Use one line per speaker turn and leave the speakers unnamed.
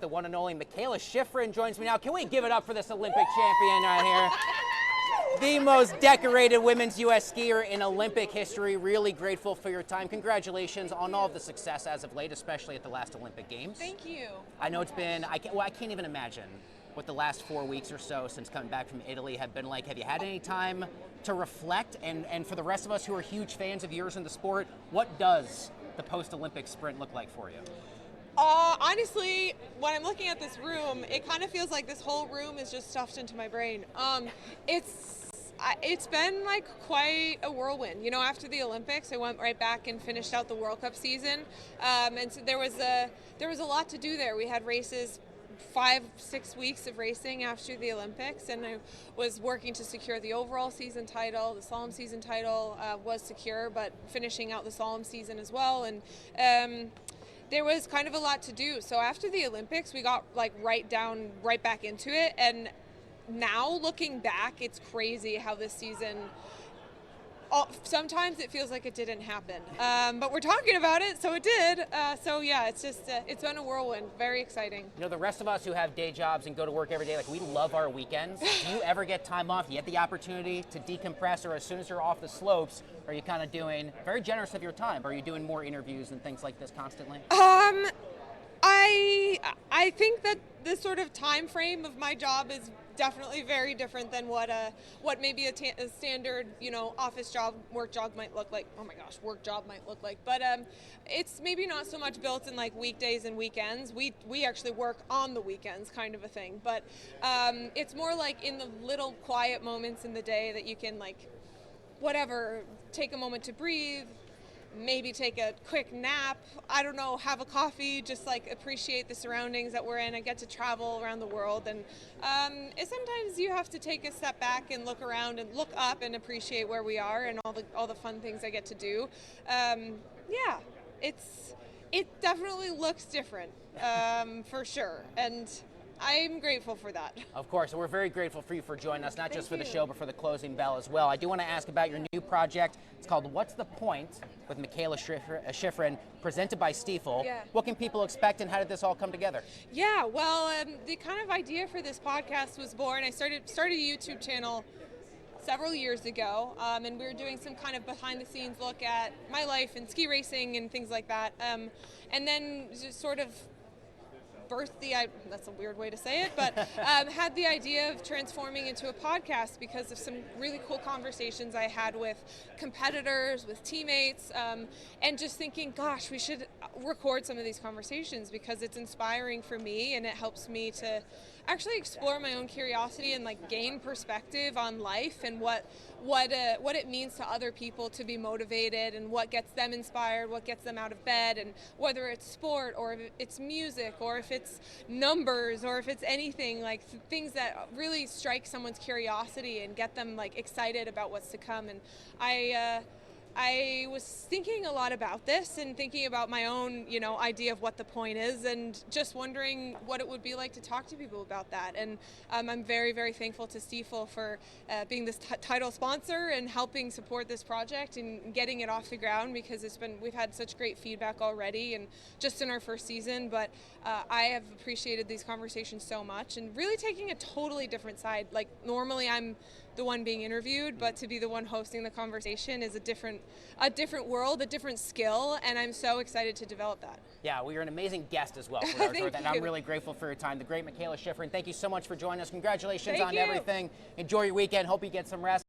The one and only Mikaela Shiffrin joins me now. Can we give it up for this Olympic champion right here? The most decorated women's U.S. skier in Olympic history. Really grateful for your time. Congratulations on all of the success as of late, especially at the last Olympic Games.
Thank you.
I know it's been, I can't even imagine what the last 4 weeks or so since coming back from Italy have been like. Have you had any time to reflect? And for the rest of us who are huge fans of yours in the sport, what does the post-Olympic sprint look like for you?
Honestly, when I'm looking at this room, it kind of feels like this whole room is just stuffed into my brain. It's been like quite a whirlwind. You know, after the Olympics, I went right back and finished out the World Cup season, and so there was a lot to do there. We had races. 5-6 weeks of racing after the Olympics, and I was working to secure the overall season title. The slalom season title was secure, but finishing out the slalom season as well, and there was kind of a lot to do. So after the Olympics, we got like right back into it, and now looking back, it's crazy how this season, sometimes it feels like it didn't happen, but we're talking about it, so it did. So yeah, it's just, it's been a whirlwind, very exciting.
You know, the rest of us who have day jobs and go to work every day, like, we love our weekends. Do you ever get time off? You get the opportunity to decompress, or as soon as you're off the slopes, are you kind of doing, very generous of your time, are you doing more interviews and things like this constantly?
I think that this sort of time frame of my job is definitely very different than what maybe a standard, you know, office job, work job might look like. Oh my gosh, work job might look like. But it's maybe not so much built in like weekdays and weekends. We actually work on the weekends, kind of a thing. But it's more like in the little quiet moments in the day that you can, like, whatever, take a moment to breathe, maybe take a quick nap, I don't know, have a coffee, just like appreciate the surroundings that we're in. I get to travel around the world, and sometimes you have to take a step back and look around and look up and appreciate where we are and all the fun things I get to do. Yeah, it definitely looks different, for sure, and I'm grateful for that. Of
course, and we're very grateful for you for joining us, not just for the show, but for the closing bell as well. I do want to ask about your new project. It's called What's the Point? With Mikaela Shiffrin, presented by Stifel.
Yeah.
What can people expect, and how did this all come together?
Yeah, well, the kind of idea for this podcast was born. I started a YouTube channel several years ago, and we were doing some kind of behind-the-scenes look at my life and ski racing and things like that. And then just sort of birthed that's a weird way to say it, but had the idea of transforming into a podcast because of some really cool conversations I had with competitors, with teammates, and just thinking, gosh, we should record some of these conversations because it's inspiring for me, and it helps me to actually explore my own curiosity and like gain perspective on life and what it means to other people to be motivated, and what gets them inspired, what gets them out of bed, and whether it's sport or if it's music or if it's numbers or if it's anything, like things that really strike someone's curiosity and get them like excited about what's to come. And I was thinking a lot about this and thinking about my own, you know, idea of what the point is, and just wondering what it would be like to talk to people about that. And I'm very, very thankful to Stifel for being this title sponsor and helping support this project and getting it off the ground, because we've had such great feedback already, and just in our first season. But I have appreciated these conversations so much, and really taking a totally different side. Like, normally I'm the one being interviewed, but to be the one hosting the conversation is a different world, a different skill, and I'm so excited to develop that.
Yeah, well, you're an amazing guest as well for our show, and I'm really grateful for your time. The great Mikaela Shiffrin, thank you so much for joining us. Congratulations on everything. Enjoy your weekend. Hope you get some rest.